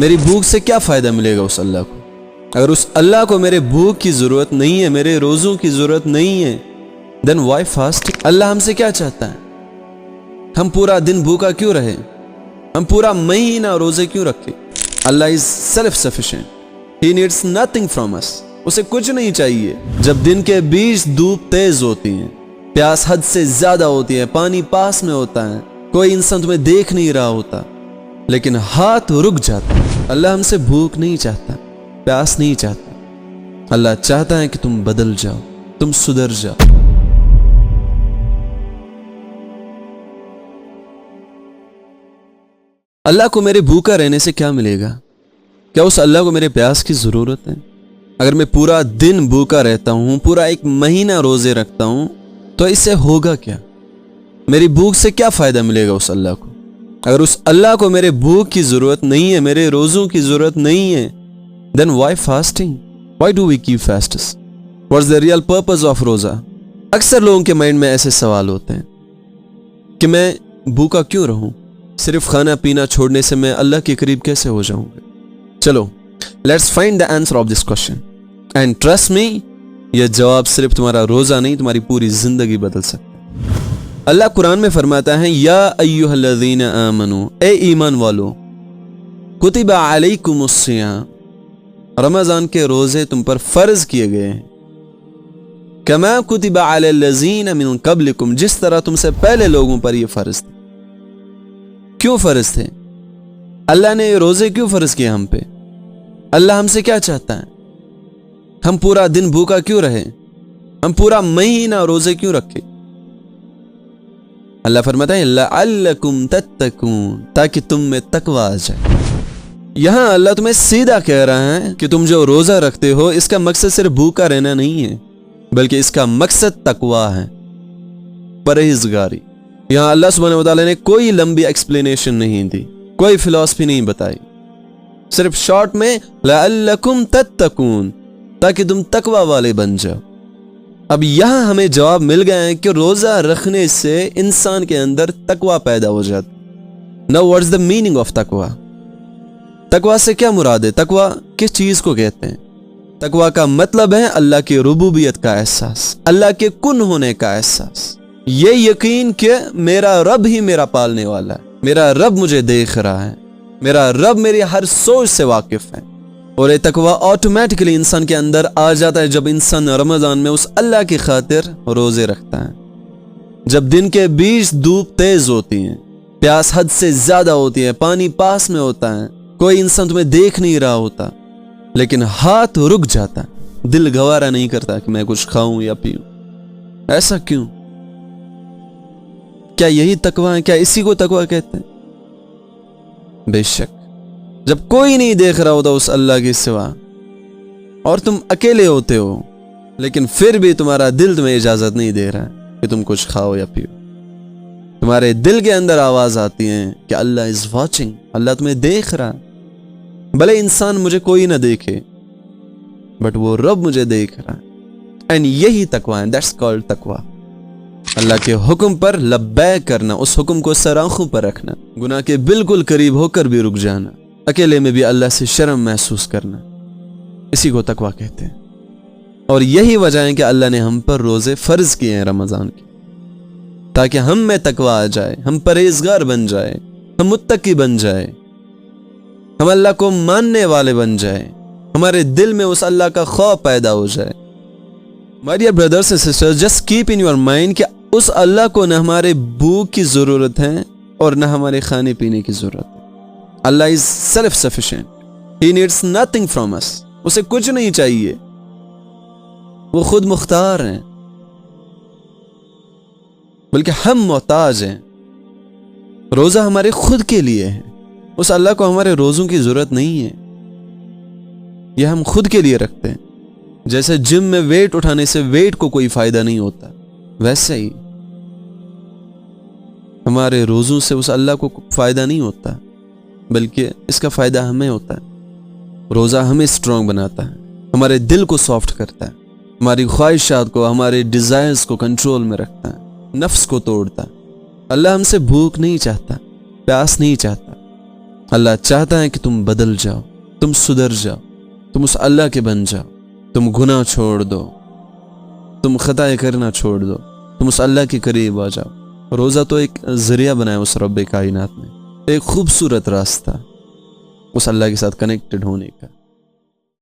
میری بھوک سے کیا فائدہ ملے گا اس اللہ کو؟ اگر اس اللہ کو میرے بھوک کی ضرورت نہیں ہے، میرے روزوں کی ضرورت نہیں ہے، then why fasting؟ اللہ ہم سے کیا چاہتا ہے؟ ہم پورا دن بھوکا کیوں رہے؟ ہم پورا مہینہ روزے کیوں رکھے؟ اللہ is self-sufficient. He needs nothing from us. اسے کچھ نہیں چاہیے. جب دن کے 20 دھوپ تیز ہوتی ہیں، پیاس حد سے زیادہ ہوتی ہے، پانی پاس میں ہوتا ہے، کوئی انسان تمہیں دیکھ نہیں رہا ہوتا، لیکن ہاتھ رک جاتا ہے. اللہ ہم سے بھوک نہیں چاہتا، پیاس نہیں چاہتا. اللہ چاہتا ہے کہ تم بدل جاؤ، تم سدھر جاؤ. اللہ کو میرے بھوکا رہنے سے کیا ملے گا؟ کیا اس اللہ کو میرے پیاس کی ضرورت ہے؟ اگر میں پورا دن بھوکا رہتا ہوں، پورا ایک مہینہ روزے رکھتا ہوں، تو اس سے ہوگا کیا؟ میری بھوک سے کیا فائدہ ملے گا اس اللہ کو؟ اگر اس اللہ کو میرے بھوک کی ضرورت نہیں ہے، میرے روزوں کی ضرورت نہیں ہے، then why fasting? Why do we keep fasts? What's the real purpose of روزہ؟ اکثر لوگوں کے مائنڈ میں ایسے سوال ہوتے ہیں کہ میں بھوکا کیوں رہوں؟ صرف کھانا پینا چھوڑنے سے میں اللہ کے قریب کیسے ہو جاؤں گا؟ چلو let's find the answer of this question and trust me, یہ جواب صرف تمہارا روزہ نہیں، تمہاری پوری زندگی بدل سکتا ہے. اللہ قرآن میں فرماتا ہے یا ایھا الذین آمنو، اے ایمان والو، کتب علیکم الصیام، رمضان کے روزے تم پر فرض کیے گئے ہیں، کما کتب علی الذین من قبلکم، جس طرح تم سے پہلے لوگوں پر یہ فرض تھے. کیوں فرض تھے؟ اللہ نے یہ روزے کیوں فرض کیے ہم پہ؟ اللہ ہم سے کیا چاہتا ہے؟ ہم پورا دن بھوکا کیوں رہے؟ ہم پورا مہینہ روزے کیوں رکھے؟ اللہ فرماتا ہے لعلکم تتقون، تاکہ تم میں تقوی آ جائے. یہاں اللہ تمہیں سیدھا کہہ رہا ہے کہ تم جو روزہ رکھتے ہو، اس کا مقصد صرف بھوکا رہنا نہیں ہے، بلکہ اس کا مقصد تقوی ہے، پرہیزگاری. یہاں اللہ سبحانہ وتعالی نے کوئی لمبی ایکسپلینیشن نہیں دی، کوئی فلسفی نہیں بتائی، صرف شارٹ میں لعلکم تتقون، تاکہ تم تقوی والے بن جاؤ. اب یہاں ہمیں جواب مل گیا ہے کہ روزہ رکھنے سے انسان کے اندر تقوی پیدا ہو جاتا. Now what's the meaning of تقوی؟ تقوی سے کیا مراد ہے؟ تقوی کس چیز کو کہتے ہیں؟ تقوی کا مطلب ہے اللہ کی ربوبیت کا احساس، اللہ کے کن ہونے کا احساس، یہ یقین کہ میرا رب ہی میرا پالنے والا ہے، میرا رب مجھے دیکھ رہا ہے، میرا رب میری ہر سوچ سے واقف ہے. اور یہ تقوی آٹومیٹکلی انسان کے اندر آ جاتا ہے جب انسان رمضان میں اس اللہ کی خاطر روزے رکھتا ہے. جب دن کے 20 دھوپ تیز ہوتی ہیں، پیاس حد سے زیادہ ہوتی ہے، پانی پاس میں ہوتا ہے، کوئی انسان تمہیں دیکھ نہیں رہا ہوتا، لیکن ہاتھ رک جاتا ہے، دل گوارا نہیں کرتا کہ میں کچھ کھاؤں یا پیوں. ایسا کیوں؟ کیا یہی تقوی ہے؟ کیا اسی کو تقوی کہتے ہیں؟ بے شک جب کوئی نہیں دیکھ رہا ہوتا اس اللہ کے سوا، اور تم اکیلے ہوتے ہو، لیکن پھر بھی تمہارا دل تمہیں اجازت نہیں دے رہا ہے کہ تم کچھ کھاؤ یا پیو. تمہارے دل کے اندر آواز آتی ہے کہ اللہ از واچنگ، اللہ تمہیں دیکھ رہا ہے. بھلے انسان مجھے کوئی نہ دیکھے، بٹ وہ رب مجھے دیکھ رہا ہے. اینڈ یہی تقوی ہے، دیٹس کالڈ تقوی. اللہ کے حکم پر لبیک کرنا، اس حکم کو سر آنکھوں پر رکھنا، گناہ کے بالکل قریب ہو کر بھی رک جانا، اکیلے میں بھی اللہ سے شرم محسوس کرنا، اسی کو تقوی کہتے ہیں. اور یہی وجہ ہے کہ اللہ نے ہم پر روزے فرض کیے ہیں رمضان کے، تاکہ ہم میں تقوی آ جائے، ہم پرہیزگار بن جائے، ہم متقی بن جائے، ہم اللہ کو ماننے والے بن جائے، ہمارے دل میں اس اللہ کا خوف پیدا ہو جائے. My dear brothers and sisters, just keep in your mind کہ اس اللہ کو نہ ہمارے بھوک کی ضرورت ہے اور نہ ہمارے کھانے پینے کی ضرورت ہے. اللہ is self-sufficient. He needs nothing from us. اسے کچھ نہیں چاہیے، وہ خود مختار ہیں، بلکہ ہم محتاج ہیں. روزہ ہمارے خود کے لیے ہے، اس اللہ کو ہمارے روزوں کی ضرورت نہیں ہے، یہ ہم خود کے لیے رکھتے ہیں. جیسے جم میں ویٹ اٹھانے سے ویٹ کو کوئی فائدہ نہیں ہوتا، ویسے ہی ہمارے روزوں سے اس اللہ کو فائدہ نہیں ہوتا، بلکہ اس کا فائدہ ہمیں ہوتا ہے. روزہ ہمیں اسٹرانگ بناتا ہے، ہمارے دل کو سافٹ کرتا ہے، ہماری خواہشات کو، ہمارے ڈیزائرز کو کنٹرول میں رکھتا ہے، نفس کو توڑتا ہے. اللہ ہم سے بھوک نہیں چاہتا، پیاس نہیں چاہتا، اللہ چاہتا ہے کہ تم بدل جاؤ، تم سدھر جاؤ، تم اس اللہ کے بن جاؤ، تم گناہ چھوڑ دو، تم خطائیں کرنا چھوڑ دو، تم اس اللہ کے قریب آ جاؤ۔ روزہ تو ایک ذریعہ بنایا اس رب کائنات نے، ایک خوبصورت راستہ اس اللہ کے ساتھ کنیکٹڈ ہونے کا۔